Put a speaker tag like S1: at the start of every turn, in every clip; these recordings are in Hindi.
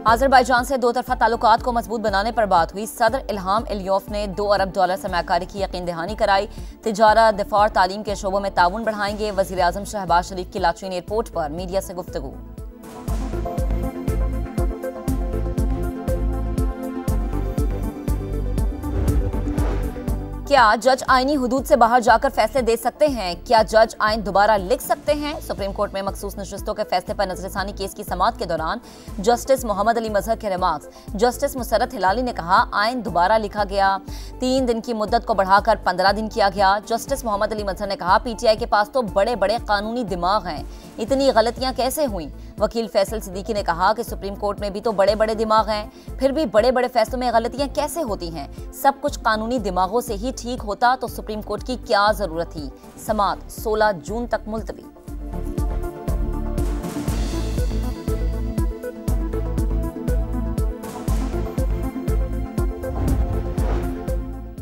S1: अजरबैजान से दो तरफा ताल्लुकात को मजबूत बनाने पर बात हुई। सदर इल्हाम अलियोफ ने $2 अरब सरमाकारी की यकीन दहानी कराई। तिजारत, दिफा और तालीम के शोबों में ताउन बढ़ाएंगे। वजीर आजम शहबाज शरीफ की लाचीन एयरपोर्ट पर मीडिया से गुफ्तगू। क्या जज आईनी हुदूद से बाहर जाकर फैसले दे सकते हैं? क्या जज आइन दोबारा लिख सकते हैं? सुप्रीम कोर्ट में मखसूस नशस्तों के फैसले पर नजरसानी केस की समाअत के दौरान जस्टिस मोहम्मद अली मजहर के रिमार्क्स। जस्टिस मुसरत हिलाली ने कहा, आइन दोबारा लिखा गया, 3 दिन की मुद्दत को बढ़ाकर 15 दिन किया गया। जस्टिस मोहम्मद अली मजहर ने कहा, पीटीआई के पास तो बड़े बड़े कानूनी दिमाग हैं, इतनी गलतियां कैसे हुई? वकील फैसल सिद्दीकी ने कहा कि सुप्रीम कोर्ट में भी तो बड़े बड़े दिमाग हैं, फिर भी बड़े बड़े फैसलों में गलतियां कैसे होती हैं? सब कुछ कानूनी दिमागों से ही ठीक होता तो सुप्रीम कोर्ट की क्या जरूरत थी? समाअत 16 जून तक मुलतवी।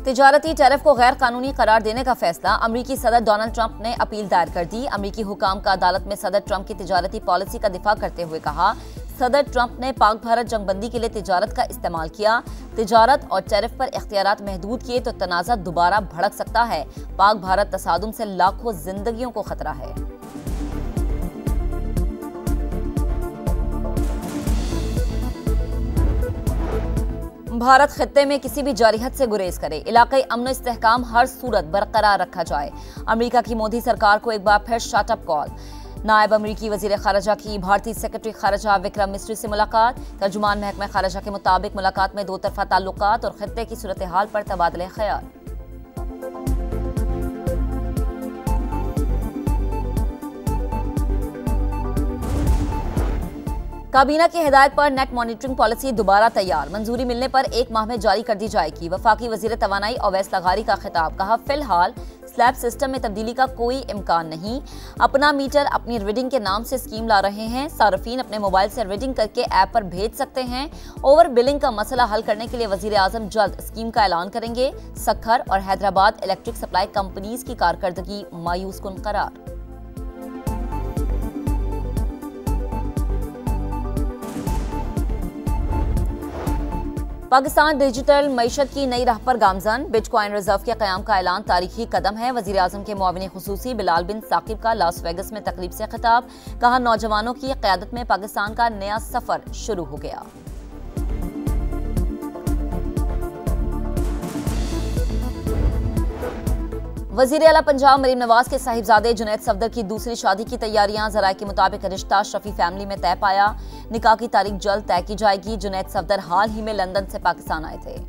S1: तिजारती टैरिफ को गैर कानूनी करार देने का फैसला। अमरीकी सदर डोनाल्ड ट्रंप ने अपील दायर कर दी। अमरीकी हुकाम का अदालत में सदर ट्रंप की तिजारती पॉलिसी का दिफा करते हुए कहा, सदर ट्रंप ने पाक भारत जंगबंदी के लिए तिजारत का इस्तेमाल किया। तिजारत और टैरिफ पर इख्तियारात महदूद किए तो तनाज़ा दोबारा भड़क सकता है। पाक भारत तसादुम से लाखों जिंदगियों को खतरा है। भारत खित्ते में किसी भी जारिहत से गुरेज करे, इलाकाई अमन इस्तेहकाम हर सूरत बरकरार रखा जाए। अमेरिका की मोदी सरकार को एक बार फिर शटअप कॉल। नायब अमरीकी वजीर खारजा की भारतीय सेक्रेटरी खारजा विक्रम मिस्री से मुलाकात। तर्जुमान महकमा खारजा के मुताबिक मुलाकात में दो तरफा ताल्लुकात और खित्ते की सूरत हाल पर तबादले ख्याल। काबीना की हिदायत पर नेट मॉनिटरिंग पॉलिसी दोबारा तैयार। मंजूरी मिलने पर 1 माह में जारी कर दी जाएगी। वफाकी वजीर तवानाई अवैस लगारी का खिताब। कहा, फिलहाल स्लैब सिस्टम में तब्दीली का कोई इम्कान नहीं। अपना मीटर अपनी रीडिंग के नाम से स्कीम ला रहे हैं। सार्फिन अपने मोबाइल से रीडिंग करके ऐप पर भेज सकते हैं। ओवर बिलिंग का मसला हल करने के लिए वजीर आजम जल्द स्कीम का ऐलान करेंगे। सखर और हैदराबाद इलेक्ट्रिक सप्लाई कंपनीज की कारकर्दगी मायूस कुन करार। पाकिस्तान डिजिटल मईशत की नई राह पर गामजन। बिटकॉइन रिजर्व के क़याम का ऐलान तारीखी कदम है। वज़ीर आज़म के मुआविन खुसूसी बिलाल बिन साकिब का लास वेगस में तकरीब से खिताब। कहा, नौजवानों की क़यादत में पाकिस्तान का नया सफर शुरू हो गया। वज़ीर आला पंजाब मरीम नवाज के साहिबजादे जुनैद सफदर की दूसरी शादी की तैयारियां। ज़राए के मुताबिक रिश्ता शफी फैमिली में तय पाया। निकाह की तारीख जल्द तय की जाएगी। जुनैद सफदर हाल ही में लंदन से पाकिस्तान आए थे।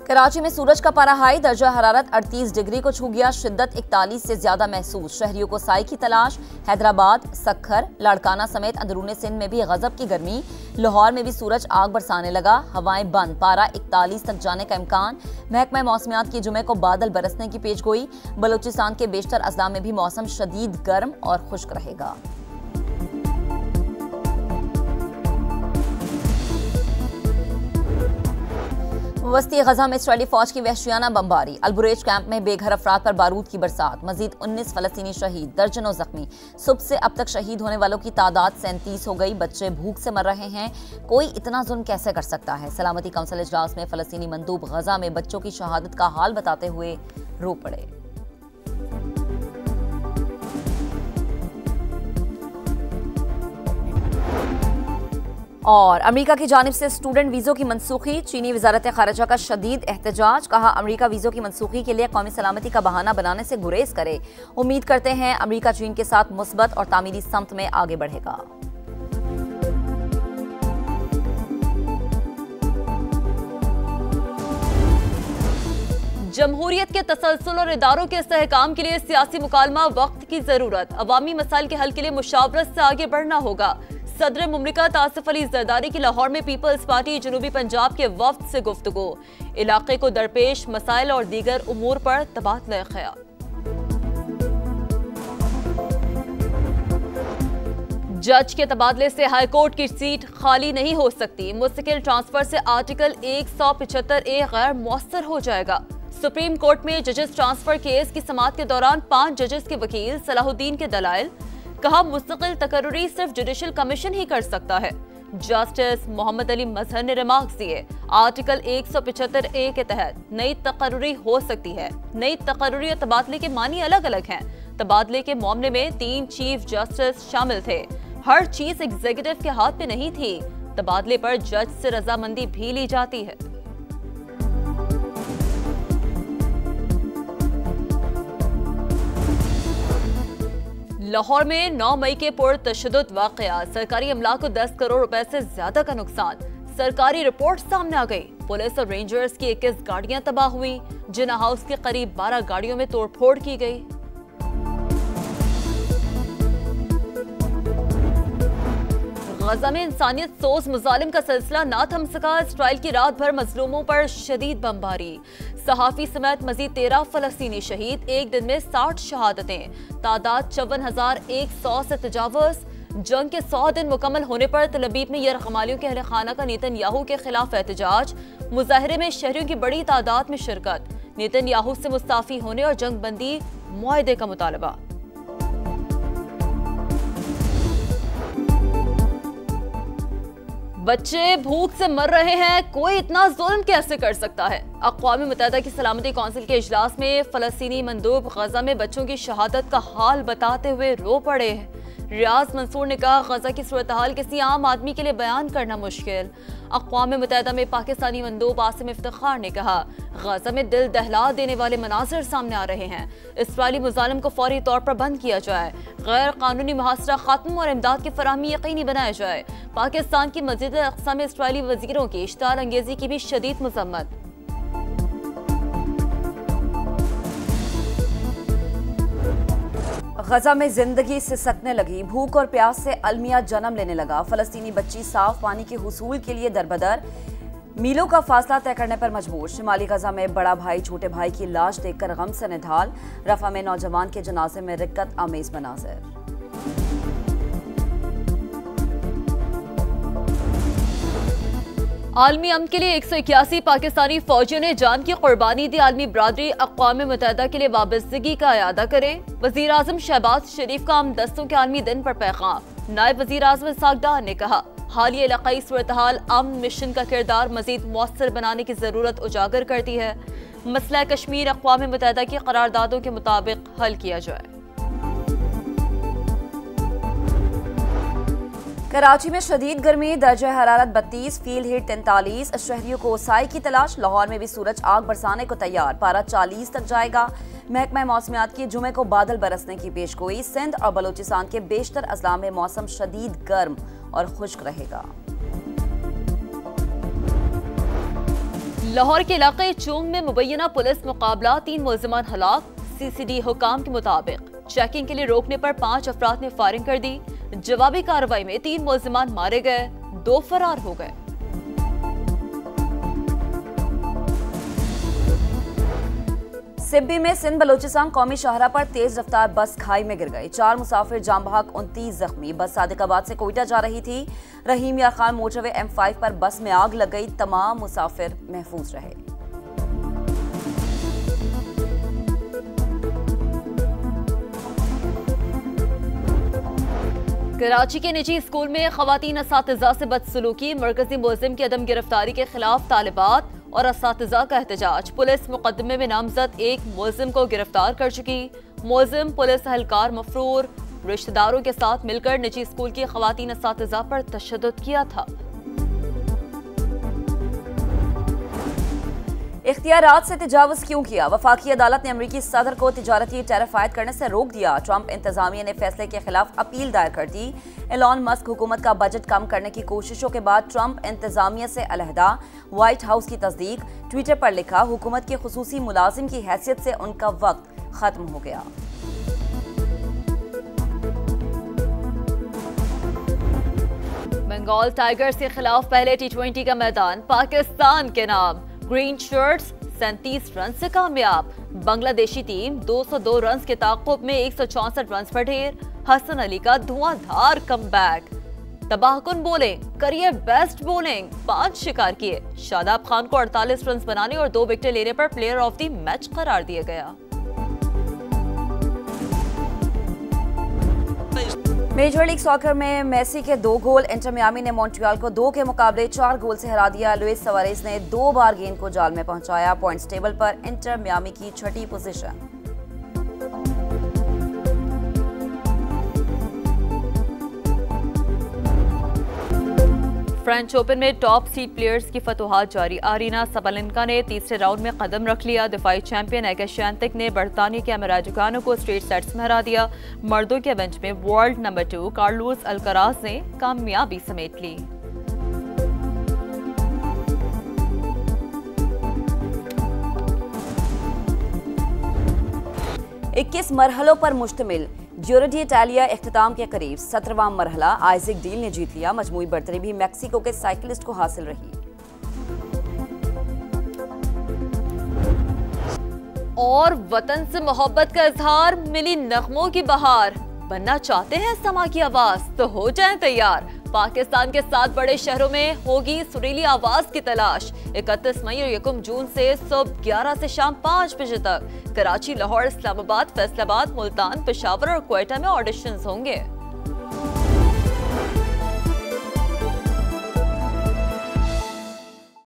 S1: कराची में सूरज का पारा हाई, दर्जा हरारत 38 डिग्री को छू गया। शिद्दत 41 से ज्यादा महसूस। शहरियों को साई की तलाश। हैदराबाद, सखर, लाड़काना समेत अंदरूनी सिंध में भी गजब की गर्मी। लाहौर में भी सूरज आग बरसाने लगा। हवाएं बंद, पारा 41 तक जाने का इम्कान। महकमा मौसमियात की जुमे को बादल बरसने की पेशगोई। बलूचिस्तान के बेशतर अजला में भी मौसम शदीद गर्म और खुश्क रहेगा। वस्ती गजा में इसराइली फौज की वहशियाना बमबारी। अलबुरेज कैंप में बेघर अफराद पर बारूद की बरसात। मजीद 19 फलस्तीनी शहीद, दर्जनों जख्मी। सुबह से अब तक शहीद होने वालों की तादाद 37 हो गई। बच्चे भूख से मर रहे हैं। कोई इतना जुल्म कैसे कर सकता है? सलामती काउंसिल इजलास में फलस्तीनी मंदूब गजा में बच्चों की शहादत का हाल बताते हुए रो पड़े। और अमेरिका की जानिब से स्टूडेंट वीज़ों की मनसूखी। चीनी वजारत खारजा का शदीद एहतजाज। कहा, अमेरिका वीज़ों की मनसूखी के लिए कौमी सलामती का बहाना बनाने से गुरेज करे। उम्मीद करते हैं अमेरिका चीन के साथ मुस्बत और तामीरी समत में आगे बढ़ेगा।
S2: जमहूरियत के तसलसल और इदारों के इस्तेहकाम के लिए सियासी मुकालमा वक्त की जरूरत। अवामी मसाइल के हल के लिए मुशावरत से आगे बढ़ना होगा। सदर मुमलिकत आसिफ अली जरदारी की लाहौर में पीपल्स पार्टी जनूबी पंजाब के वफ्द से गुफ्तगू। इलाके को दरपेश मसाइल और दीगर उमूर पर तबादला ख्याल। जज के तबादले से हाईकोर्ट की सीट खाली नहीं हो सकती। मुस्तकिल ट्रांसफर से आर्टिकल 175A गैर मौसर हो जाएगा। सुप्रीम कोर्ट में जजेस ट्रांसफर केस की समाअत के दौरान 5 जजेस के वकील सलाहुद्दीन के दलाइल, कहा मुस्तकिल तकर्री सिर्फ जुडिशल कमीशन ही कर सकता है। जस्टिस मोहम्मद अली मजहर ने रिमार्क्स दिए, आर्टिकल 175A के तहत नई तकर्री हो सकती है। नई तकर्री और तबादले के मानी अलग अलग हैं। तबादले के मामले में 3 चीफ जस्टिस शामिल थे। हर चीज एग्जीक्यूटिव के हाथ में नहीं थी। तबादले पर जज से रजामंदी भी ली जाती है। लाहौर में 9 मई के पुरतशद्दुद वाकया, सरकारी अमला को 10 करोड़ रुपए से ज्यादा का नुकसान। सरकारी रिपोर्ट सामने आ गई। पुलिस और रेंजर्स की 21 गाड़ियां तबाह हुई। जिना हाउस के करीब 12 गाड़ियों में तोड़फोड़ की गई। गजा में इंसानियत सोज मुजालिम का सिलसिला ना थम सका। इसराइल की रात भर मजलूमों पर शदीद बमबारी। सहाफी समेत मजीद 13 फलस्तीनी शहीद। एक दिन में 60 शहादतें। तादाद 54,100 से तजावज़। जंग के 100 दिन मुकम्मल होने पर तल अवीव में यरगमालियों के अहले खाना का नेतन्याहू के खिलाफ एहतजाज। मुजाहरे में शहरियों की बड़ी तादाद में शिरकत। नेतन्याहू से मुस्ताफी होने और जंग बंदी मुआहदे का मुतालबा। बच्चे भूख से मर रहे हैं, कोई इतना जुल्म कैसे कर सकता है। अक़वाम मुत्तहिदा की सलामती कौंसिल के इजलास में फलस्तीनी मंदूब गजा में बच्चों की शहादत का हाल बताते हुए रो पड़े। रियाज मंसूर ने कहा, गजा की सूरत हाल किसी आम आदमी के लिए बयान करना मुश्किल। अक़वाम मुत्तहिदा में पाकिस्तानी मंदूब आसिम इफ्तिखार ने कहा, गजा में दिल दहला देने वाले मनाज़िर सामने आ रहे हैं। इसराइली मुजालिम को फौरी तौर पर बंद किया जाए। गैर कानूनी मुहासरा खत्म और इमदाद की फराहमी यकीनी बनाया जाए। पाकिस्तान की मस्जिद अक़सा में इसराइली वज़ीरों की इश्ताल अंगेज़ी की भी शदीद मज़म्मत।
S1: गजा में जिंदगी सिसकने लगी। भूख और प्यास से अलमिया जन्म लेने लगा। फलस्तीनी बच्ची साफ पानी के हुसूल के लिए दरबदर, मीलों का फासला तय करने पर मजबूर। शिमाली गजा में बड़ा भाई छोटे भाई की लाश देखकर गम से निढाल। रफा में नौजवान के जनाजे में रिक्कत आमेज मनाज़िर।
S2: आलमी अमन के लिए 181 पाकिस्तानी फौजियों ने जान की कुर्बानी दी। आलमी बरादरी अक़वाम मुत्तहिदा के लिए वाबस्तगी का अयादा करे। वज़ीर आज़म शहबाज शरीफ का आम दस्तों के आलमी दिन पर पैगाम। नायब वज़ीर आज़म इसहाक़ डार ने कहा, हालिया इलाक़ाई सूरत हाल अमन मिशन का किरदार मज़ीद मुअस्सर बनाने की ज़रूरत उजागर करती है। मसला कश्मीर अक़वाम मुत्तहिदा की करारदादों के मुताबिक हल किया जाए।
S1: कराची में शदीद गर्मी, दर्जा हरारत 32, फील्ड हीट 43। शहरियों को साए की तलाश। लाहौर में भी सूरज आग बरसाने को तैयार। पारा 40 तक जाएगा। महकमा मौसमियात की जुमे को बादल बरसने की पेशगोई। सिंध और बलूचिस्तान के बेशतर अजला में मौसम शदीद गर्म और खुश्क रहेगा।
S2: लाहौर के इलाके चूंग में मुबैना पुलिस मुकाबला, 3 मुलजिमान हलाक। CCD हुकाम के मुताबिक चेकिंग के लिए रोकने पर 5 अफराद ने फायरिंग कर दी। जवाबी कार्रवाई में 3 मुलजिमान मारे गए, 2 फरार हो गए।
S1: सिब्बी में सिंध बलूचिस्तान कौमी शाहरा पर तेज रफ्तार बस खाई में गिर गई। 4 मुसाफिर जाम बहक, 29 जख्मी। बस सादिकाबाद से कोयटा जा रही थी। रहीम यार खान मोटरवे M5 पर बस में आग लग गई। तमाम मुसाफिर महफूज रहे।
S2: कराची के निजी स्कूल में खवातीन असातिज़ा से बदसलूकी। मरकजी मुलजिम की अदम गिरफ्तारी के खिलाफ तालिबात और असातिज़ा का एहतजाज। पुलिस मुकदमे में नामजद एक मुलजिम को गिरफ्तार कर चुकी। मुलजिम पुलिस एहलकार मफरूर रिश्तेदारों के साथ मिलकर निजी स्कूल की खवातीन असातिज़ा पर तशद्दुद किया था।
S1: इख्तियारात से तजावुज़ क्यों किया? वफाकी अदालत ने अमरीकी सदर को तिजारती टैरिफ आयद करने से रोक दिया। ट्रंप इंतजामिया ने फैसले के खिलाफ अपील दायर कर दी। एलॉन मस्क हुकूमत का बजट कम करने की कोशिशों के बाद ट्रंप इंतजामिया से अलहदा। व्हाइट हाउस की तस्दीक। ट्विटर पर लिखा, हुकूमत के खुसूसी मुलाजिम की हैसियत से उनका वक्त खत्म हो गया।
S2: बंगाल टाइगर्स के खिलाफ पहले T20 का मैदान पाकिस्तान के नाम। ग्रीन शर्ट्स 37 रन से कामयाब। बांग्लादेशी टीम 202 रन के ताक़ुब में 164 रन पर ढेर। हसन अली का धुआंधार कमबैक। तबाहकुन बॉलिंग, करियर बेस्ट बॉलिंग, 5 शिकार किए। शादाब खान को 48 रन बनाने और 2 विकेटें लेने पर प्लेयर ऑफ द मैच करार दिया गया।
S1: मेजर लीग सॉकर में मेसी के 2 गोल। इंटर मियामी ने मॉन्ट्रियल को 2 के मुकाबले 4 गोल से हरा दिया। लुइस सुआरेज ने 2 बार गेंद को जाल में पहुंचाया। पॉइंट्स टेबल पर इंटर मियामी की 6ठी पोजीशन।
S2: फ्रेंच ओपन में टॉप सीड प्लेयर्स की फतुहात जारी। आरीना सबलेंका ने तीसरे राउंड में कदम रख लिया। दिफाई चैंपियन एगा श्वांतेक ने बरतानिया के अमेरिकानो को स्ट्रेट सेट्स में हरा दिया। मर्दों के इवेंट में वर्ल्ड नंबर 2 कार्लोस अल्कराज ने कामयाबी समेट ली।
S1: इक्कीस मरहलों पर मुश्तमिल जीरो डी इटालिया इख्तिताम के करीब। 17वां मरहला आइजैक डील ने जीत लिया। मजमूई बर्तरी भी मैक्सिको के साइकिलिस्ट को हासिल रही।
S2: और वतन से मोहब्बत का इजहार, मिली नगमों की बहार। बनना चाहते हैं समा की आवाज तो हो जाएं तैयार। पाकिस्तान के 7 बड़े शहरों में होगी सुरीली आवाज की तलाश। 31 मई और 1 जून से सुबह 11 से शाम 5 बजे तक कराची, लाहौर, इस्लामाबाद, फैसलाबाद, मुल्तान, पेशावर और क्वेटा में ऑडिशंस होंगे।